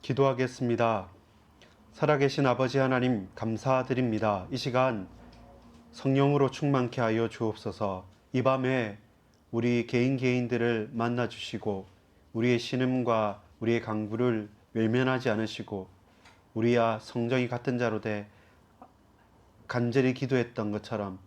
기도하겠습니다. 살아계신 아버지 하나님 감사드립니다. 이 시간 성령으로 충만케 하여 주옵소서. 이 밤에 우리 개인들을 만나 주시고 우리의 신음과 우리의 강구를 외면하지 않으시고 우리와 성정이 같은 자로 돼 간절히 기도했던 것처럼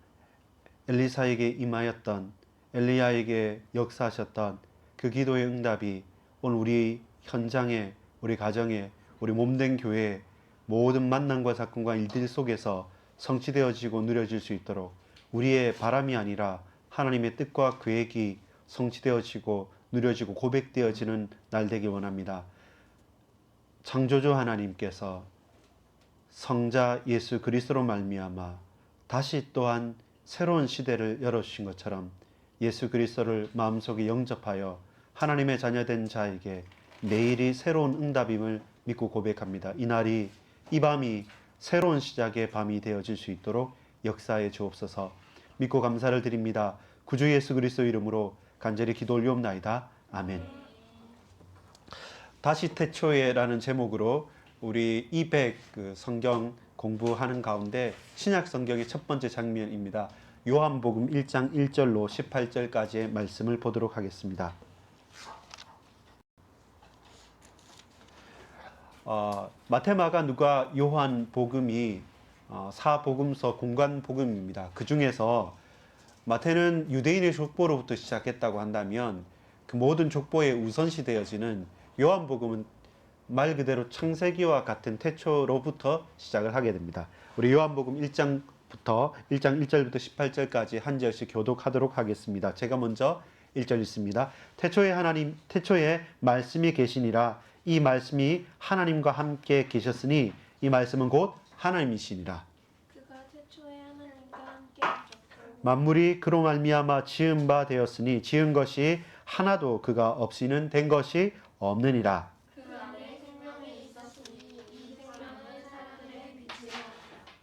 엘리사에게 임하였던, 엘리야에게 역사하셨던 그 기도의 응답이 오늘 우리 현장에, 우리 가정에, 우리 몸된 교회에 모든 만남과 사건과 일들 속에서 성취되어지고 누려질 수 있도록 우리의 바람이 아니라 하나님의 뜻과 계획이 성취되어지고 누려지고 고백되어지는 날 되길 원합니다. 창조주 하나님께서 성자 예수 그리스도로 말미암아 다시 또한 새로운 시대를 열어주신 것처럼 예수 그리스도를 마음속에 영접하여 하나님의 자녀된 자에게 내일이 새로운 응답임을 믿고 고백합니다. 이날이, 이 밤이 새로운 시작의 밤이 되어질 수 있도록 역사해 주옵소서. 믿고 감사를 드립니다. 구주 예수 그리스도 이름으로 간절히 기도 올리옵나이다. 아멘. 다시 태초에라는 제목으로 우리 200 성경 공부하는 가운데 신약 성경의 첫 번째 장면입니다. 요한복음 1장 1절로 18절까지의 말씀을 보도록 하겠습니다. 마태, 마가, 누가, 요한 복음이 사복음서 공관 복음입니다. 그 중에서 마태는 유대인의 족보로부터 시작했다고 한다면 그 모든 족보에 우선시되어지는 요한복음은 말 그대로 창세기와 같은 태초로부터 시작을 하게 됩니다. 우리 요한복음 1장부터 1장 1절부터 18절까지 한 절씩 교독하도록 하겠습니다. 제가 먼저 1절 읽습니다. 태초에 말씀이 계시니라. 이 말씀이 하나님과 함께 계셨으니 이 말씀은 곧 하나님이시니라. 그가 태초에 하나님과 함께 계셨고 만물이 그로 말미암아 지은 바 되었으니 지은 것이 하나도 그가 없이는 된 것이 없느니라. 그 안에 생명이 있었으니 이 생명은 사람들의 빛이라.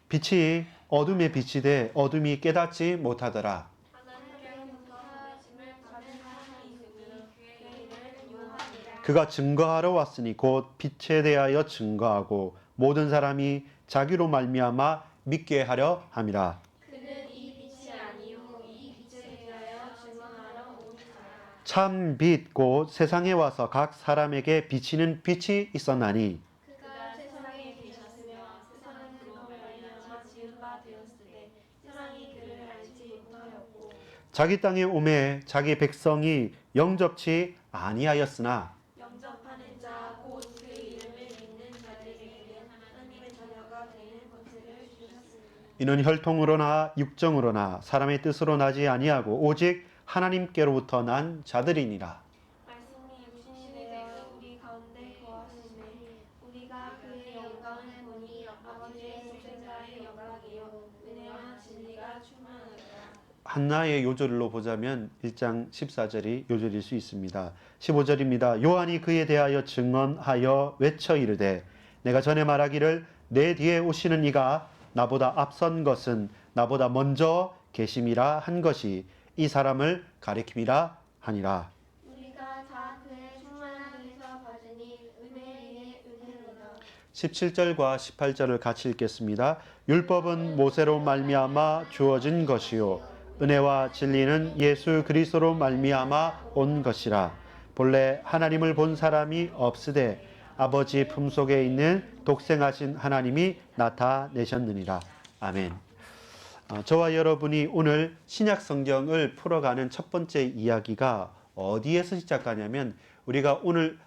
빛이 어둠에 비치되 어둠이 깨닫지 못하더라. 하나님께로부터 하심을 받은 사람이 있으니 그의 이름은 요한이라. 그가 증거하러 왔으니 곧 빛에 대하여 증거하고 모든 사람이 자기로 말미암아 믿게 하려 함이라. 그는 이 빛이 아니요 이 빛에 대하여 증언하러 온 자라. 참 빛 곧 세상에 와서 각 사람에게 비치는 빛이 있었나니 그가 세상에 계셨으며 세상은 그로 말미암아 지은 바 되었으되 세상이 그를 알지 못하였고 자기 땅에 오매 자기 백성이 영접치 아니하였으나 영접하는 자 곧 그 이름을 믿는 자들에게는 하나님의 자녀가 되는 권세를 주셨으니 이는 혈통으로나 육정으로나 사람의 뜻으로 나지 아니하고 오직 하나님께로부터 난 자들이니라. 말씀이 육신이 되어 우리 가운데 거하시매 우리가 그의 영광을 보니 아버지의 독생자의 영광이요 은혜와 진리가 충만하더라. 한나의 요절로 보자면 1장 14절이 요절일 수 있습니다. 15절입니다. 요한이 그에 대하여 증언하여 외쳐 이르되 내가 전에 말하기를 내 뒤에 오시는 이가 나보다 앞선 것은 나보다 먼저 계심이라 한 것이 이 사람을 가리킴이라 하니라. 우리가 다 그의 충만함에서 받으니 은혜 위에 은혜로다. 17절과 18절을 같이 읽겠습니다. 율법은 모세로 말미암아 주어진 것이요 은혜와 진리는 예수 그리스도로 말미암아 온 것이라. 본래 하나님을 본 사람이 없으되 아버지 품속에 있는 독생하신 하나님이 나타내셨느니라. 아멘. 저와 여러분이 오늘 신약 성경을 풀어가는 첫 번째 이야기가 어디에서 시작하냐면 우리가 오늘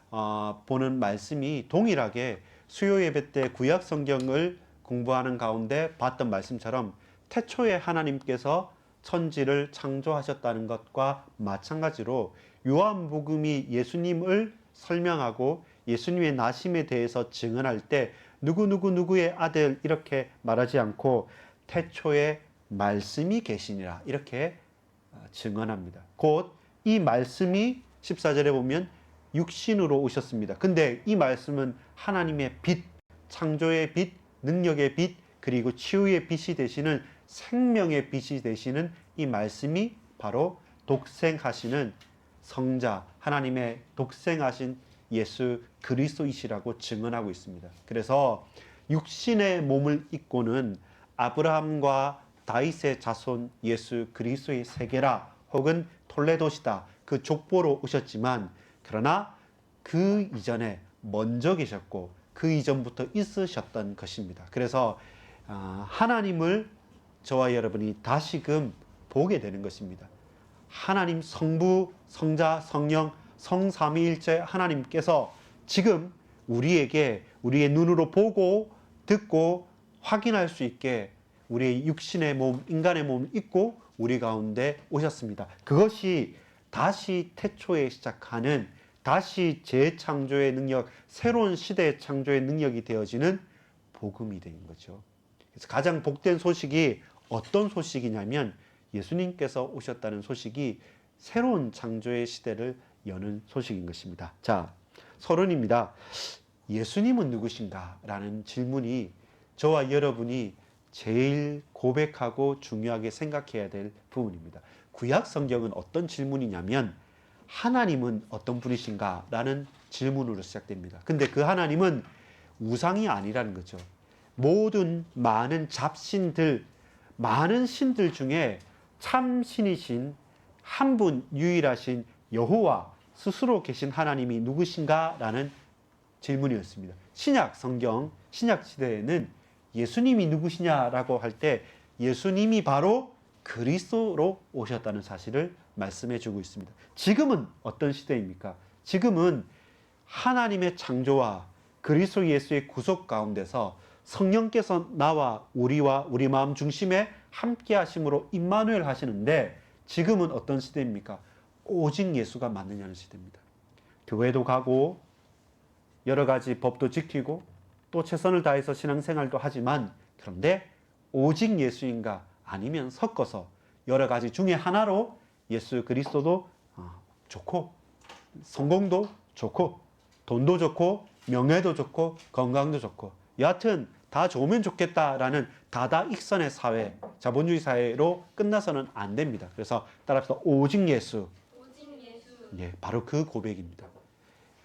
보는 말씀이 동일하게 수요 예배 때 구약 성경을 공부하는 가운데 봤던 말씀처럼 태초에 하나님께서 천지를 창조하셨다는 것과 마찬가지로 요한복음이 예수님을 설명하고 예수님의 나심에 대해서 증언할 때 누구의 아들 이렇게 말하지 않고 태초에 말씀이 계시니라 이렇게 증언합니다. 곧 이 말씀이 14절에 보면 육신으로 오셨습니다. 근데 이 말씀은 하나님의 빛, 창조의 빛, 능력의 빛, 그리고 치유의 빛이 되시는 생명의 빛이 되시는 이 말씀이 바로 독생하시는 성자, 하나님의 독생하신 예수 그리스도이시라고 증언하고 있습니다. 그래서 육신의 몸을 입고는 아브라함과 다윗의 자손 예수 그리스도의 세계라 혹은 톨레도시다 그 족보로 오셨지만, 그러나 그 이전에 먼저 계셨고 그 이전부터 있으셨던 것입니다. 그래서 하나님을 저와 여러분이 다시금 보게 되는 것입니다. 하나님 성부, 성자, 성령, 성삼위일체 하나님께서 지금 우리에게 우리의 눈으로 보고 듣고 확인할 수 있게 우리의 육신의 몸, 인간의 몸을 입고 우리 가운데 오셨습니다. 그것이 다시 태초에 시작하는, 다시 재창조의 능력, 새로운 시대의 창조의 능력이 되어지는 복음이 된 거죠. 그래서 가장 복된 소식이 어떤 소식이냐면, 예수님께서 오셨다는 소식이 새로운 창조의 시대를 여는 소식인 것입니다. 자, 서론입니다. 예수님은 누구신가? 라는 질문이 저와 여러분이 제일 고백하고 중요하게 생각해야 될 부분입니다. 구약 성경은 어떤 질문이냐면, 하나님은 어떤 분이신가? 라는 질문으로 시작됩니다. 근데 그 하나님은 우상이 아니라는 거죠. 모든 많은 잡신들, 많은 신들 중에 참 신이신 한 분 유일하신 여호와 스스로 계신 하나님이 누구신가? 라는 질문이었습니다. 신약 성경, 신약 시대에는 예수님이 누구시냐라고 할 때 예수님이 바로 그리스도로 오셨다는 사실을 말씀해 주고 있습니다. 지금은 어떤 시대입니까? 지금은 하나님의 창조와 그리스도 예수의 구속 가운데서 성령께서 나와 우리와 우리 마음 중심에 함께 하심으로 임마누엘 하시는데, 지금은 어떤 시대입니까? 오직 예수가 맞느냐는 시대입니다. 교회도 가고 여러 가지 법도 지키고 또 최선을 다해서 신앙생활도 하지만, 그런데 오직 예수인가? 아니면 섞어서 여러 가지 중에 하나로 예수 그리스도도 좋고 성공도 좋고 돈도 좋고 명예도 좋고 건강도 좋고 여하튼 다 좋으면 좋겠다라는 다다익선의 사회, 자본주의 사회로 끝나서는 안 됩니다. 그래서 따라서 오직 예수, 예, 바로 그 고백입니다.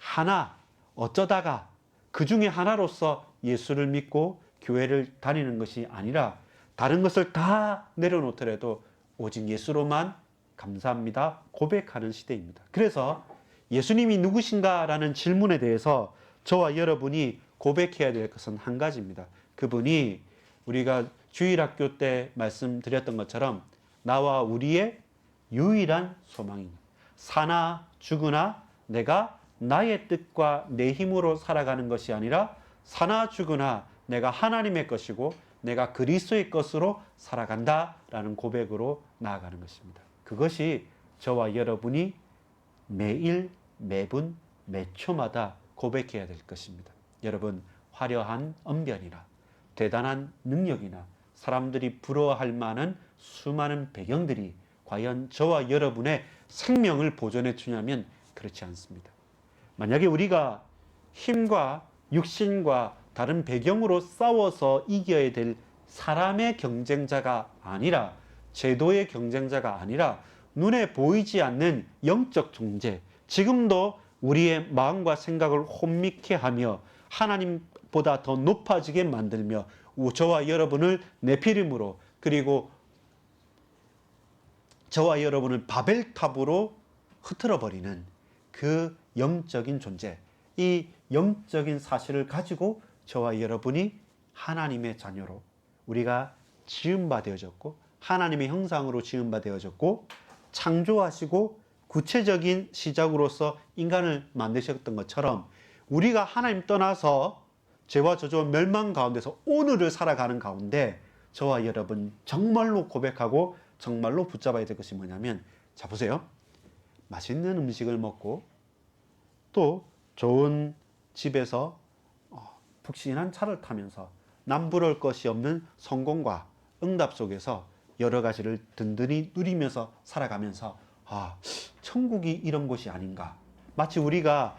하나, 어쩌다가 그 중에 하나로서 예수를 믿고 교회를 다니는 것이 아니라 다른 것을 다 내려놓더라도 오직 예수로만 감사합니다 고백하는 시대입니다. 그래서 예수님이 누구신가라는 질문에 대해서 저와 여러분이 고백해야 될 것은 한 가지입니다. 그분이 우리가 주일학교 때 말씀드렸던 것처럼 나와 우리의 유일한 소망입니다. 사나 죽으나 내가 나의 뜻과 내 힘으로 살아가는 것이 아니라 사나 죽으나 내가 하나님의 것이고 내가 그리스도의 것으로 살아간다라는 고백으로 나아가는 것입니다. 그것이 저와 여러분이 매일 매분 매초마다 고백해야 될 것입니다. 여러분, 화려한 언변이나 대단한 능력이나 사람들이 부러워할 만한 수많은 배경들이 과연 저와 여러분의 생명을 보존해 주냐면 그렇지 않습니다. 만약에 우리가 힘과 육신과 다른 배경으로 싸워서 이겨야 될 사람의 경쟁자가 아니라, 제도의 경쟁자가 아니라 눈에 보이지 않는 영적 존재, 지금도 우리의 마음과 생각을 혼미케 하며 하나님보다 더 높아지게 만들며 저와 여러분을 네피림으로, 그리고 저와 여러분을 바벨탑으로 흐트러버리는 그 영적인 존재, 이 영적인 사실을 가지고 저와 여러분이 하나님의 자녀로 우리가 지음바 되어졌고 하나님의 형상으로 지음바 되어졌고 창조하시고 구체적인 시작으로서 인간을 만드셨던 것처럼 우리가 하나님 떠나서 죄와 저주와 멸망 가운데서 오늘을 살아가는 가운데 저와 여러분 정말로 고백하고 정말로 붙잡아야 될 것이 뭐냐면, 자 보세요. 맛있는 음식을 먹고 또 좋은 집에서 푹신한 차를 타면서 남부러울 것이 없는 성공과 응답 속에서 여러 가지를 든든히 누리면서 살아가면서 천국이 이런 곳이 아닌가. 마치 우리가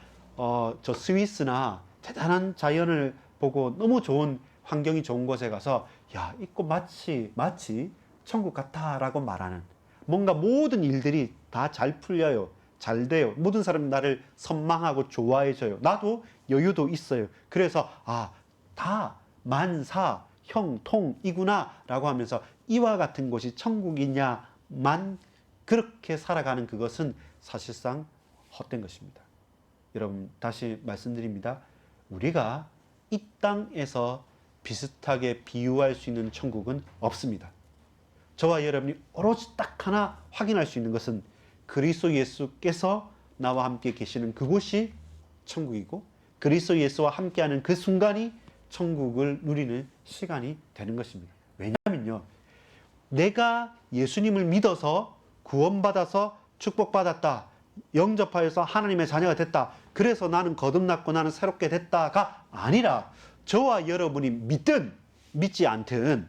저 스위스나 대단한 자연을 보고 너무 좋은 환경이 좋은 곳에 가서 야, 이 곳 마치 천국 같다라고 말하는, 뭔가 모든 일들이 다 잘 풀려요. 잘 돼요. 모든 사람이 나를 선망하고 좋아해줘요. 나도 여유도 있어요. 그래서 다 만사 형통이구나 라고 하면서 이와 같은 곳이 천국이냐만 그렇게 살아가는 그것은 사실상 헛된 것입니다. 여러분, 다시 말씀드립니다. 우리가 이 땅에서 비슷하게 비유할 수 있는 천국은 없습니다. 저와 여러분이 오로지 딱 하나 확인할 수 있는 것은 그리스도 예수께서 나와 함께 계시는 그곳이 천국이고, 그리스도 예수와 함께하는 그 순간이 천국을 누리는 시간이 되는 것입니다. 왜냐하면요, 내가 예수님을 믿어서 구원받아서 축복받았다, 영접하여서 하나님의 자녀가 됐다, 그래서 나는 거듭났고 나는 새롭게 됐다가 아니라, 저와 여러분이 믿든 믿지 않든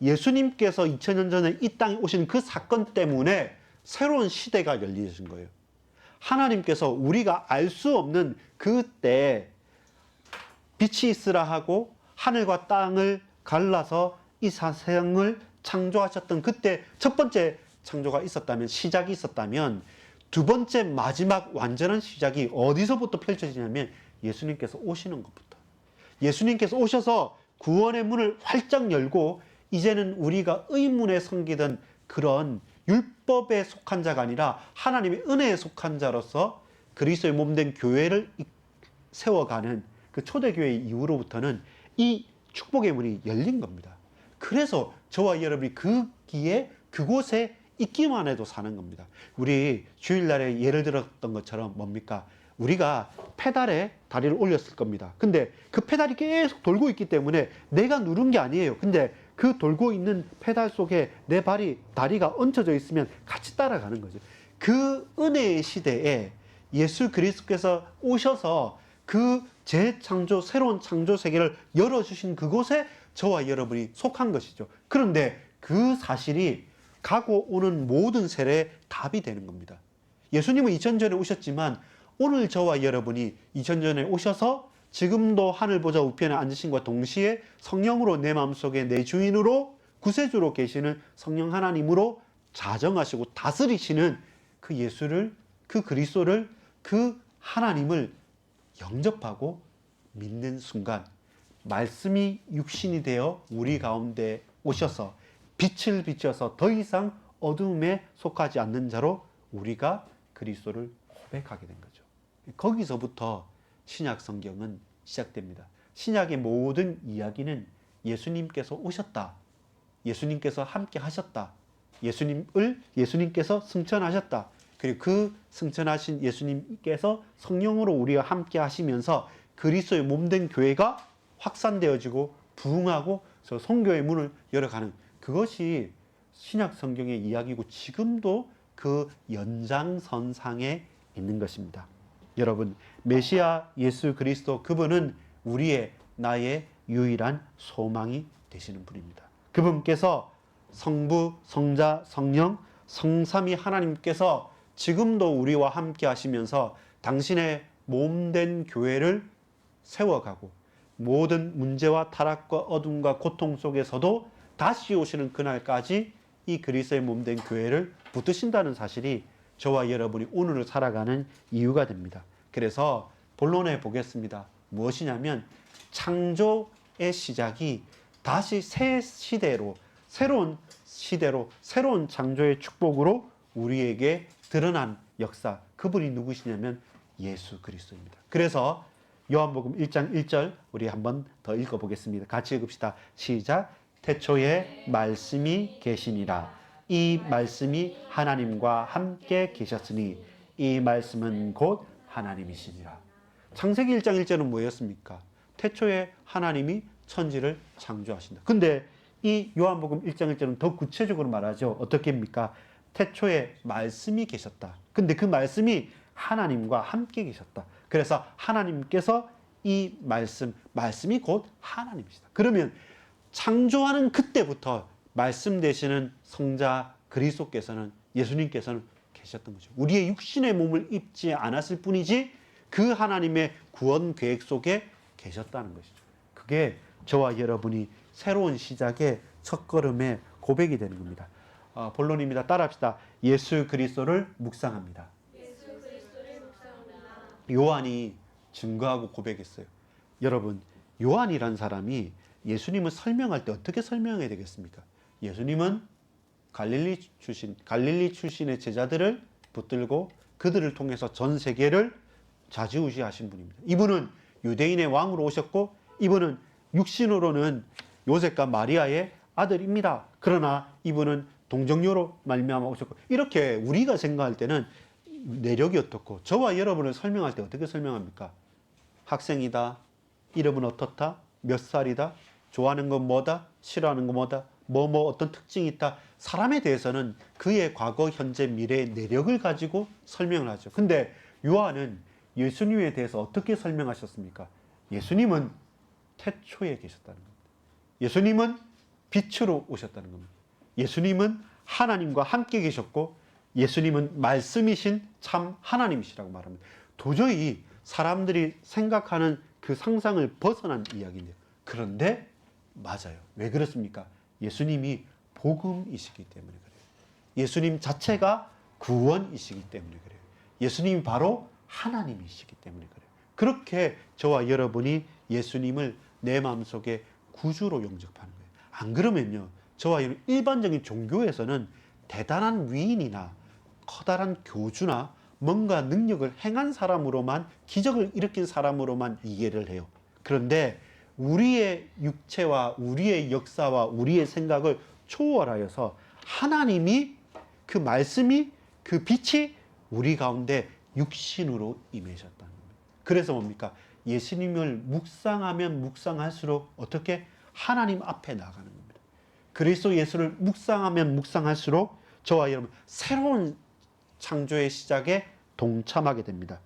예수님께서 2000년 전에 이 땅에 오신 그 사건 때문에 새로운 시대가 열리신 거예요. 하나님께서 우리가 알 수 없는 그때 빛이 있으라 하고 하늘과 땅을 갈라서 이 세상을 창조하셨던 그때 첫 번째 창조가 있었다면, 시작이 있었다면, 두 번째 마지막 완전한 시작이 어디서부터 펼쳐지냐면 예수님께서 오시는 것부터. 예수님께서 오셔서 구원의 문을 활짝 열고 이제는 우리가 의문에 섬기던 그런 율법에 속한 자가 아니라 하나님의 은혜에 속한 자로서 그리스도의 몸된 교회를 세워가는 그 초대교회 이후로부터는 이 축복의 문이 열린 겁니다. 그래서 저와 여러분이 그곳에 있기만 해도 사는 겁니다. 우리 주일날에 예를 들었던 것처럼 뭡니까? 우리가 페달에 다리를 올렸을 겁니다. 근데 그 페달이 계속 돌고 있기 때문에 내가 누른 게 아니에요. 근데 그 돌고 있는 페달 속에 내 다리가 얹혀져 있으면 같이 따라가는 거죠. 그 은혜의 시대에 예수 그리스도께서 오셔서 그 재창조, 새로운 창조 세계를 열어주신 그곳에 저와 여러분이 속한 것이죠. 그런데 그 사실이 가고 오는 모든 세례의 답이 되는 겁니다. 예수님은 2000년 전에 오셨지만 오늘 저와 여러분이 2000년 전에 오셔서 지금도 하늘 보좌 우편에 앉으신과 동시에 성령으로 내 마음속에 내 주인으로 구세주로 계시는 성령 하나님으로 자정하시고 다스리시는 그 예수를, 그 그리스도를, 그 하나님을 영접하고 믿는 순간 말씀이 육신이 되어 우리 가운데 오셔서 빛을 비춰서 더 이상 어둠에 속하지 않는 자로 우리가 그리스도를 고백하게 된 거죠. 거기서부터 신약 성경은 시작됩니다. 신약의 모든 이야기는 예수님께서 오셨다, 예수님께서 함께 하셨다, 예수님께서 승천하셨다, 그리고 그 승천하신 예수님께서 성령으로 우리와 함께 하시면서 그리스도의 몸된 교회가 확산되어지고 부흥하고 성교의 문을 열어가는 그것이 신약 성경의 이야기고 지금도 그 연장선상에 있는 것입니다. 여러분, 메시아 예수 그리스도, 그분은 나의 유일한 소망이 되시는 분입니다. 그분께서 성부, 성자, 성령, 성삼위 하나님께서 지금도 우리와 함께 하시면서 당신의 몸된 교회를 세워가고 모든 문제와 타락과 어둠과 고통 속에서도 다시 오시는 그날까지 이 그리스도의 몸된 교회를 붙드신다는 사실이 저와 여러분이 오늘을 살아가는 이유가 됩니다. 그래서 본론에 보겠습니다. 무엇이냐면 창조의 시작이 다시 새 시대로, 새로운 시대로, 새로운 창조의 축복으로 우리에게 드러난 역사, 그분이 누구시냐면 예수 그리스도입니다. 그래서 요한복음 1장 1절 우리 한번 더 읽어보겠습니다. 같이 읽읍시다. 시작. 태초에 말씀이 계시니라. 이 말씀이 하나님과 함께 계셨으니 이 말씀은 곧 하나님이시니라. 창세기 1장 1절은 뭐였습니까? 태초에 하나님이 천지를 창조하신다. 근데 이 요한복음 1장 1절은 더 구체적으로 말하죠. 어떻게입니까? 태초에 말씀이 계셨다. 근데 그 말씀이 하나님과 함께 계셨다. 그래서 하나님께서 이 말씀이 곧 하나님이시다. 그러면 창조하는 그때부터 말씀 되시는 성자 그리스도께서는, 예수님께서는 계셨던 거죠. 우리의 육신의 몸을 입지 않았을 뿐이지 그 하나님의 구원 계획 속에 계셨다는 것이죠. 그게 저와 여러분이 새로운 시작의 첫걸음의 고백이 되는 겁니다. 본론입니다. 따라합시다. 예수 그리스도를 묵상합니다. 예수 요한이 증거하고 고백했어요. 여러분, 요한이란 사람이 예수님을 설명할 때 어떻게 설명해야 되겠습니까? 예수님은 갈릴리 출신의 제자들을 붙들고 그들을 통해서 전 세계를 좌지우지하신 분입니다. 이분은 유대인의 왕으로 오셨고 이분은 육신으로는 요셉과 마리아의 아들입니다. 그러나 이분은 동정녀로 말미암아 오셨고, 이렇게 우리가 생각할 때는 내력이 어떻고, 저와 여러분을 설명할 때 어떻게 설명합니까? 학생이다, 이름은 어떻다, 몇 살이다, 좋아하는 건 뭐다, 싫어하는 건 뭐다, 어떤 특징이 있다. 사람에 대해서는 그의 과거, 현재, 미래의 내력을 가지고 설명을 하죠. 근데 요한은 예수님에 대해서 어떻게 설명하셨습니까? 예수님은 태초에 계셨다는 겁니다. 예수님은 빛으로 오셨다는 겁니다. 예수님은 하나님과 함께 계셨고 예수님은 말씀이신 참 하나님이시라고 말합니다. 도저히 사람들이 생각하는 그 상상을 벗어난 이야기인데요. 그런데 맞아요. 왜 그렇습니까? 예수님이 복음이시기 때문에 그래요. 예수님 자체가 구원이시기 때문에 그래요. 예수님이 바로 하나님이시기 때문에 그래요. 그렇게 저와 여러분이 예수님을 내 마음속에 구주로 영접하는 거예요. 안 그러면요, 저와 여러분 일반적인 종교에서는 대단한 위인이나 커다란 교주나 뭔가 능력을 행한 사람으로만, 기적을 일으킨 사람으로만 이해를 해요. 그런데 우리의 육체와 우리의 역사와 우리의 생각을 초월하여서 하나님이, 그 말씀이, 그 빛이 우리 가운데 육신으로 임하셨다는 겁니다. 그래서 뭡니까? 예수님을 묵상하면 묵상할수록 어떻게? 하나님 앞에 나가는 겁니다. 그리스도 예수를 묵상하면 묵상할수록 저와 여러분 새로운 창조의 시작에 동참하게 됩니다.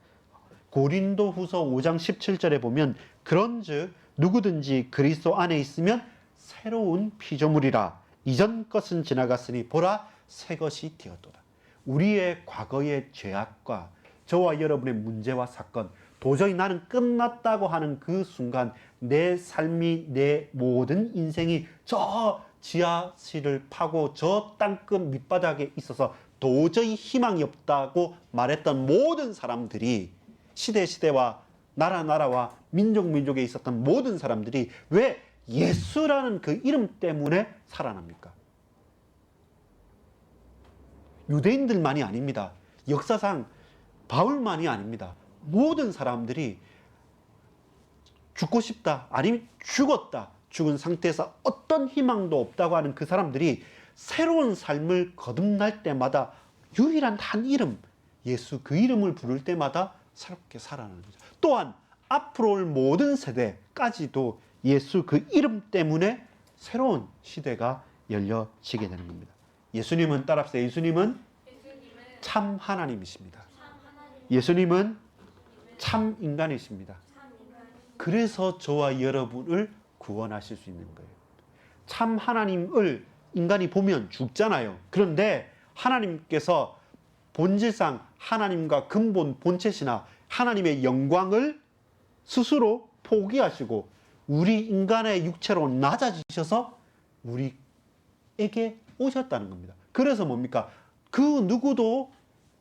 고린도후서 5장 17절에 보면 그런즉 누구든지 그리스도 안에 있으면 새로운 피조물이라, 이전 것은 지나갔으니 보라 새 것이 되었도다. 우리의 과거의 죄악과 저와 여러분의 문제와 사건, 도저히 나는 끝났다고 하는 그 순간 내 삶이, 내 모든 인생이 저 지하실을 파고 저 땅끝 밑바닥에 있어서 도저히 희망이 없다고 말했던 모든 사람들이, 시대와 나라와 민족에 있었던 모든 사람들이 왜 예수라는 그 이름 때문에 살아납니까? 유대인들만이 아닙니다. 역사상 바울만이 아닙니다. 모든 사람들이 죽고 싶다, 아니면 죽었다, 죽은 상태에서 어떤 희망도 없다고 하는 그 사람들이 새로운 삶을 거듭날 때마다 유일한 한 이름, 예수 그 이름을 부를 때마다 새롭게 살아나는 거죠. 또한 앞으로 올 모든 세대까지도 예수 그 이름 때문에 새로운 시대가 열려지게 되는 겁니다. 예수님은, 따라합시다. 예수님은 참 하나님이십니다. 예수님은 참 인간이십니다. 그래서 저와 여러분을 구원하실 수 있는 거예요. 참 하나님을 인간이 보면 죽잖아요. 그런데 하나님께서 본질상 하나님과 근본 본체시나 하나님의 영광을 스스로 포기하시고 우리 인간의 육체로 낮아지셔서 우리에게 오셨다는 겁니다. 그래서 뭡니까? 그 누구도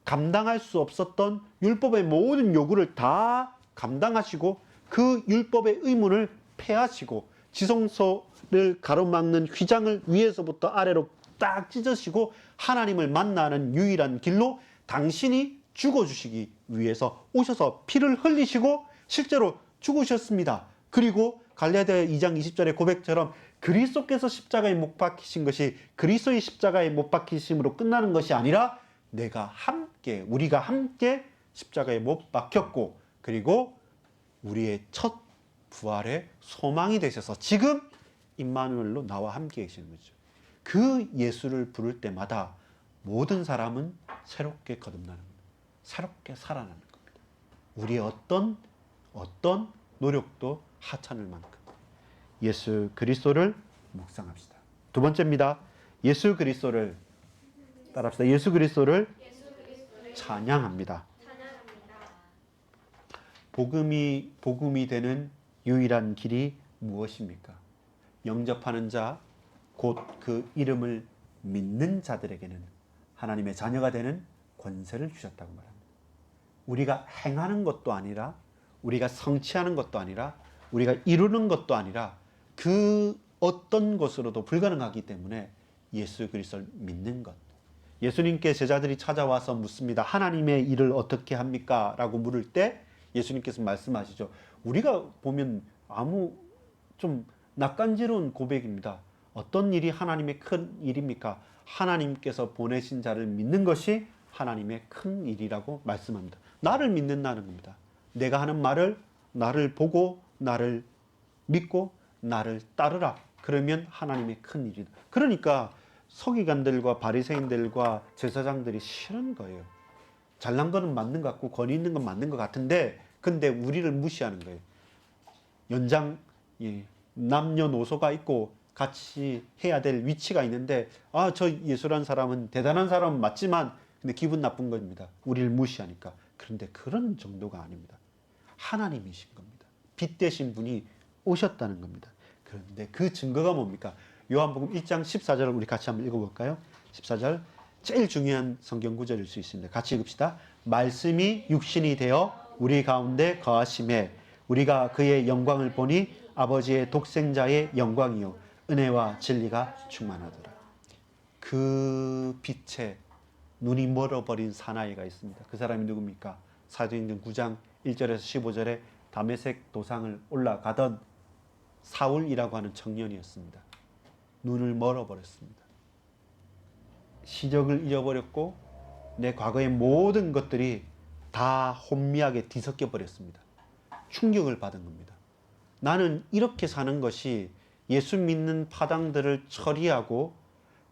감당할 수 없었던 율법의 모든 요구를 다 감당하시고 그 율법의 의무를 폐하시고 지성소를 가로막는 휘장을 위에서부터 아래로 딱 찢으시고 하나님을 만나는 유일한 길로 당신이 죽어주시기 위해서 오셔서 피를 흘리시고 실제로 죽으셨습니다. 그리고 갈라디아 2장 20절의 고백처럼 그리스도께서 십자가에 못 박히신 것이 그리스도의 십자가에 못 박히심으로 끝나는 것이 아니라 우리가 함께 십자가에 못 박혔고 그리고 우리의 첫 부활의 소망이 되셔서 지금 임마누엘로 나와 함께 계시는 거죠. 그 예수를 부를 때마다 모든 사람은 새롭게 거듭나는 겁니다. 새롭게 살아나는 겁니다. 우리의 어떤 노력도 하찮을 만큼 예수 그리스도를 묵상합시다. 두 번째입니다. 예수 그리스도를 따라합시다. 예수 그리스도를 찬양합니다. 복음이 되는 유일한 길이 무엇입니까? 영접하는 자, 곧 그 이름을 믿는 자들에게는 하나님의 자녀가 되는 권세를 주셨다고 말합니다. 우리가 행하는 것도 아니라 우리가 성취하는 것도 아니라 우리가 이루는 것도 아니라 그 어떤 것으로도 불가능하기 때문에 예수 그리스도를 믿는 것. 예수님께 제자들이 찾아와서 묻습니다. 하나님의 일을 어떻게 합니까? 라고 물을 때 예수님께서 말씀하시죠. 우리가 보면 아무 좀 낯간지러운 고백입니다. 어떤 일이 하나님의 큰 일입니까? 하나님께서 보내신 자를 믿는 것이 하나님의 큰 일이라고 말씀합니다. 나를 믿는다는 겁니다. 내가 하는 말을 나를 보고 나를 믿고 나를 따르라. 그러면 하나님의 큰 일이다. 그러니까 서기관들과 바리새인들과 제사장들이 싫은 거예요. 잘난 거는 맞는 것 같고 권위 있는 건 맞는 것 같은데 근데 우리를 무시하는 거예요. 연장 남녀노소가 있고 같이 해야 될 위치가 있는데 저 예수라는 사람은 대단한 사람은 맞지만 근데 기분 나쁜 겁니다. 우리를 무시하니까. 그런데 그런 정도가 아닙니다. 하나님이신 겁니다. 빛 되신 분이 오셨다는 겁니다. 그런데 그 증거가 뭡니까? 요한복음 1장 14절을 우리 같이 한번 읽어볼까요? 14절 제일 중요한 성경 구절일 수 있습니다. 같이 읽읍시다. 말씀이 육신이 되어 우리 가운데 거하심에 우리가 그의 영광을 보니 아버지의 독생자의 영광이요 은혜와 진리가 충만하더라. 그 빛에 눈이 멀어버린 사나이가 있습니다. 그 사람이 누굽니까? 사도행전 9장 1절에서 15절에 다메섹 도상을 올라가던 사울이라고 하는 청년이었습니다. 눈을 멀어버렸습니다. 시력을 잃어버렸고 내 과거의 모든 것들이 다 혼미하게 뒤섞여 버렸습니다. 충격을 받은 겁니다. 나는 이렇게 사는 것이 예수 믿는 파당들을 처리하고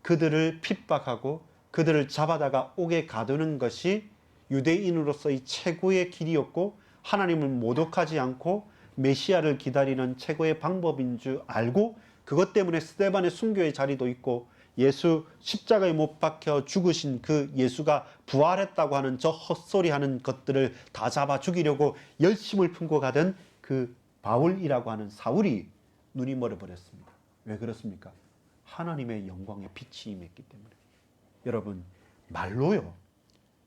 그들을 핍박하고 그들을 잡아다가 옥에 가두는 것이 유대인으로서의 최고의 길이었고 하나님을 모독하지 않고 메시아를 기다리는 최고의 방법인 줄 알고 그것 때문에 스데반의 순교의 자리도 있고 예수 십자가에 못 박혀 죽으신 그 예수가 부활했다고 하는 저 헛소리하는 것들을 다 잡아 죽이려고 열심을 품고 가던 그 바울이라고 하는 사울이 눈이 멀어버렸습니다. 왜 그렇습니까? 하나님의 영광의 빛이 임했기 때문에. 여러분 말로요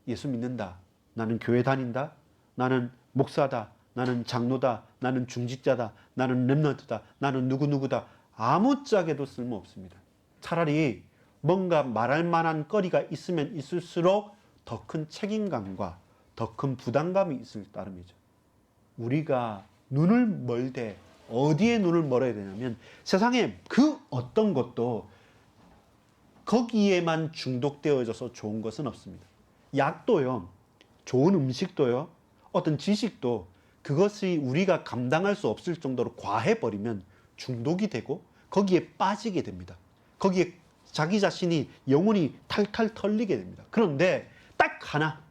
예수 믿는다, 나는 교회 다닌다, 나는 목사다, 나는 장로다, 나는 중직자다, 나는 렘넌트다, 나는 누구누구다 아무짝에도 쓸모없습니다. 차라리 뭔가 말할 만한 거리가 있으면 있을수록 더 큰 책임감과 더 큰 부담감이 있을 따름이죠. 우리가 눈을 멀되 어디에 눈을 멀어야 되냐면 세상에 그 어떤 것도 거기에만 중독되어져서 좋은 것은 없습니다. 약도요, 좋은 음식도요, 어떤 지식도 그것이 우리가 감당할 수 없을 정도로 과해버리면 중독이 되고 거기에 빠지게 됩니다. 거기에 자기 자신이 영혼이 탈탈 털리게 됩니다. 그런데 딱 하나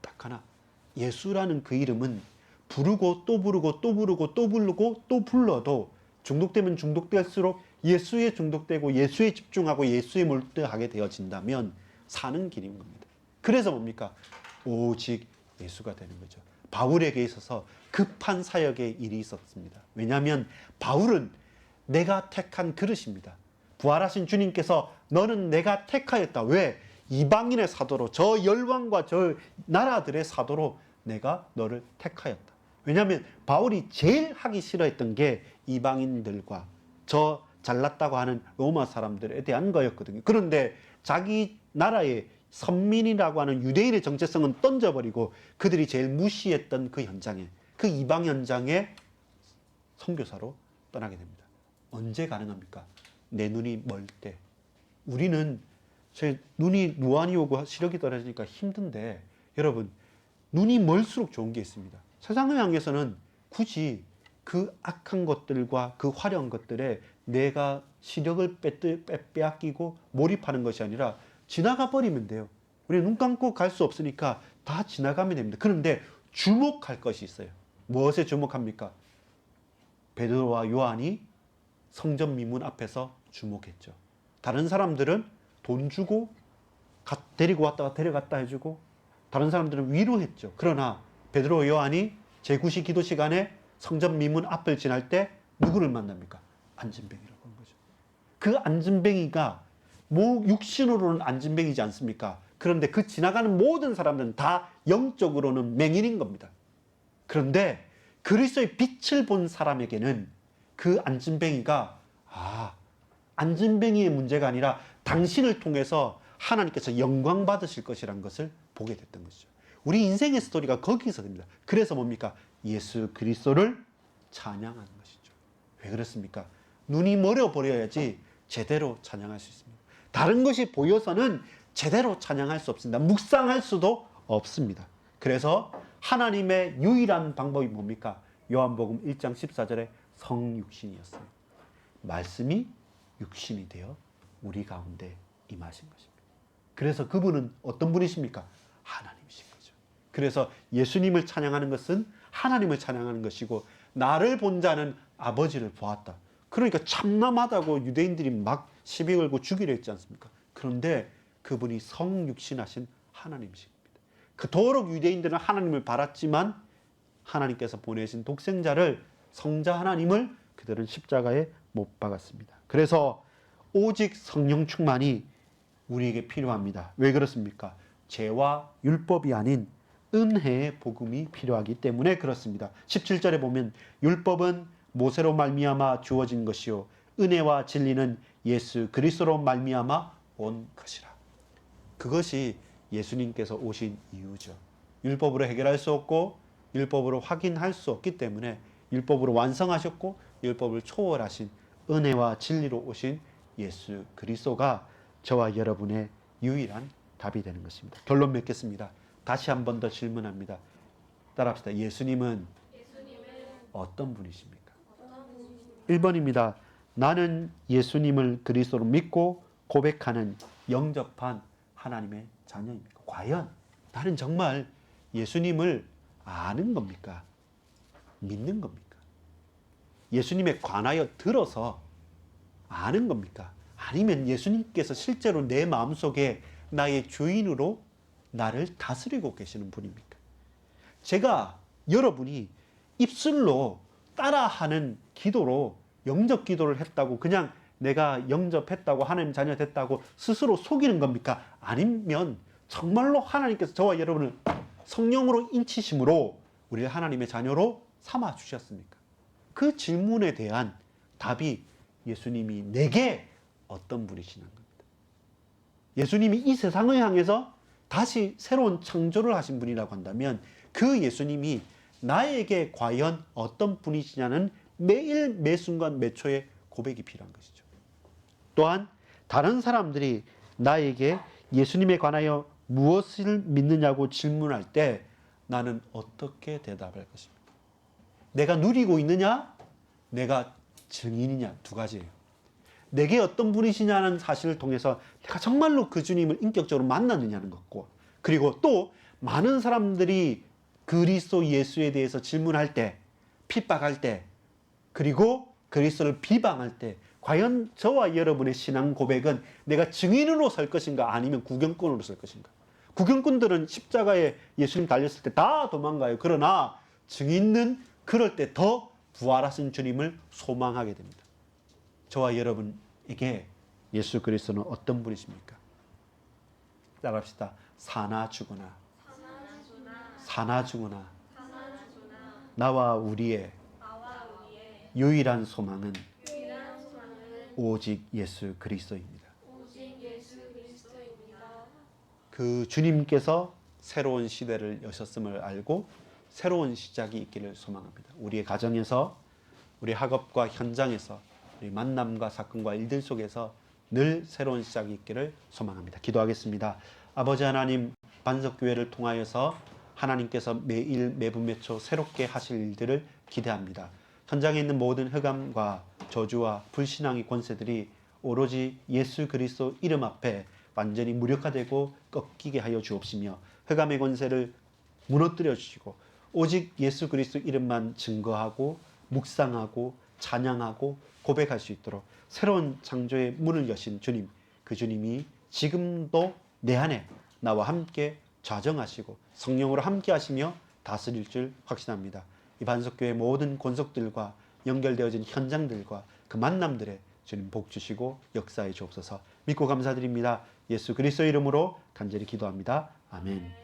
예수라는 그 이름은 부르고 또 부르고 또 부르고 또 부르고 또 불러도 중독되면 중독될수록 예수에 중독되고 예수에 집중하고 예수에 몰두하게 되어진다면 사는 길인 겁니다. 그래서 뭡니까? 오직 예수가 되는 거죠. 바울에게 있어서 급한 사역의 일이 있었습니다. 왜냐하면 바울은 내가 택한 그릇입니다. 부활하신 주님께서 너는 내가 택하였다. 왜? 이방인의 사도로 저 열왕과 저 나라들의 사도로 내가 너를 택하였다. 왜냐하면 바울이 제일 하기 싫어했던 게 이방인들과 저 잘났다고 하는 로마 사람들에 대한 거였거든요. 그런데 자기 나라의 선민이라고 하는 유대인의 정체성은 던져버리고 그들이 제일 무시했던 그 현장에, 그 이방 현장에 선교사로 떠나게 됩니다. 언제 가능합니까? 내 눈이 멀 때. 우리는 제 눈이 무한히 오고 시력이 떨어지니까 힘든데 여러분 눈이 멀수록 좋은 게 있습니다. 세상을 향해서는 굳이 그 악한 것들과 그 화려한 것들에 내가 시력을 빼앗기고 몰입하는 것이 아니라 지나가 버리면 돼요. 우리 눈 감고 갈 수 없으니까 다 지나가면 됩니다. 그런데 주목할 것이 있어요. 무엇에 주목합니까? 베드로와 요한이 성전 미문 앞에서 주목했죠. 다른 사람들은 돈 주고 데리고 왔다가 데려갔다 해주고 다른 사람들은 위로했죠. 그러나 베드로 요한이 제9시 기도 시간에 성전 미문 앞을 지날 때 누구를 만납니까? 안진뱅이라고 하는 거죠. 그 안진뱅이가 육신으로는 안진뱅이지 않습니까? 그런데 그 지나가는 모든 사람들은 다 영적으로는 맹인인 겁니다. 그런데 그리스도의 빛을 본 사람에게는 그 안진뱅이가 안진뱅이의 문제가 아니라 당신을 통해서 하나님께서 영광 받으실 것이라는 것을 보게 됐던 것이죠. 우리 인생의 스토리가 거기서 됩니다. 그래서 뭡니까? 예수 그리스도를 찬양하는 것이죠. 왜 그렇습니까? 눈이 멀어버려야지 제대로 찬양할 수 있습니다. 다른 것이 보여서는 제대로 찬양할 수 없습니다. 묵상할 수도 없습니다. 그래서 하나님의 유일한 방법이 뭡니까? 요한복음 1장 14절에 성육신이었어요. 말씀이 육신이 되어 우리 가운데 임하신 것입니다. 그래서 그분은 어떤 분이십니까? 하나님이신 거죠. 그래서 예수님을 찬양하는 것은 하나님을 찬양하는 것이고, 나를 본 자는 아버지를 보았다. 그러니까 참남하다고 유대인들이 막 시비 걸고 죽이려 했지 않습니까? 그런데 그분이 성육신하신 하나님이십니다. 그토록 유대인들은 하나님을 바랐지만 하나님께서 보내신 독생자를, 성자 하나님을 그들은 십자가에 못 박았습니다. 그래서 오직 성령 충만이 우리에게 필요합니다. 왜 그렇습니까? 죄와 율법이 아닌 은혜의 복음이 필요하기 때문에 그렇습니다. 17절에 보면 율법은 모세로 말미암아 주어진 것이요 은혜와 진리는 예수 그리스도로 말미암아 온 것이라. 그것이 예수님께서 오신 이유죠. 율법으로 해결할 수 없고 율법으로 확인할 수 없기 때문에 율법으로 완성하셨고 율법을 초월하신 은혜와 진리로 오신 예수 그리스도가 저와 여러분의 유일한 답이 되는 것입니다. 결론 맺겠습니다. 다시 한 번 더 질문합니다. 따라합시다. 예수님은 어떤 분이십니까? 1번입니다. 나는 예수님을 그리스도로 믿고 고백하는 영접한 하나님의 자녀입니까? 과연 나는 정말 예수님을 아는 겁니까? 믿는 겁니까? 예수님에 관하여 들어서 아는 겁니까? 아니면 예수님께서 실제로 내 마음속에 나의 주인으로 나를 다스리고 계시는 분입니까? 제가 여러분이 입술로 따라하는 기도로 영접 기도를 했다고 그냥 내가 영접했다고 하나님 자녀 됐다고 스스로 속이는 겁니까? 아니면 정말로 하나님께서 저와 여러분을 성령으로 인치심으로 우리를 하나님의 자녀로 삼아 주셨습니까? 그 질문에 대한 답이 예수님이 내게 어떤 분이시냐는 겁니다. 예수님이 이 세상을 향해서 다시 새로운 창조를 하신 분이라고 한다면 그 예수님이 나에게 과연 어떤 분이시냐는 매일 매순간 매초에 고백이 필요한 것이죠. 또한 다른 사람들이 나에게 예수님에 관하여 무엇을 믿느냐고 질문할 때 나는 어떻게 대답할 것입니까? 내가 누리고 있느냐? 내가 증인이냐? 두 가지예요. 내게 어떤 분이시냐는 사실을 통해서 내가 정말로 그 주님을 인격적으로 만났느냐는 것고, 그리고 또 많은 사람들이 그리스도 예수에 대해서 질문할 때, 핍박할 때, 그리고 그리스도를 비방할 때 과연 저와 여러분의 신앙 고백은 내가 증인으로 설 것인가 아니면 구경꾼으로 설 것인가? 구경꾼들은 십자가에 예수님 달렸을 때 다 도망가요. 그러나 증인은 그럴 때 더 부활하신 주님을 소망하게 됩니다. 저와 여러분에게 예수 그리스도는 어떤 분이십니까? 따라합시다. 사나 죽으나 사나 죽으나 나와 우리의 유일한 소망은 오직 예수 그리스도입니다. 그 주님께서 새로운 시대를 여셨음을 알고 새로운 시작이 있기를 소망합니다. 우리의 가정에서, 우리 학업과 현장에서, 우리 만남과 사건과 일들 속에서 늘 새로운 시작이 있기를 소망합니다. 기도하겠습니다. 아버지 하나님, 반석교회를 통하여서 하나님께서 매일 매분 매초 새롭게 하실 일들을 기대합니다. 현장에 있는 모든 흑암과 저주와 불신앙의 권세들이 오로지 예수 그리스도 이름 앞에 완전히 무력화되고 꺾이게 하여 주옵시며 흑암의 권세를 무너뜨려 주시고 오직 예수 그리스도 이름만 증거하고 묵상하고 찬양하고 고백할 수 있도록 새로운 창조의 문을 여신 주님, 그 주님이 지금도 내 안에 나와 함께 좌정하시고 성령으로 함께 하시며 다스릴 줄 확신합니다. 이 반석교회 모든 권속들과 연결되어진 현장들과 그 만남들에 주님 복 주시고 역사해 주옵소서. 믿고 감사드립니다. 예수 그리스도 이름으로 간절히 기도합니다. 아멘.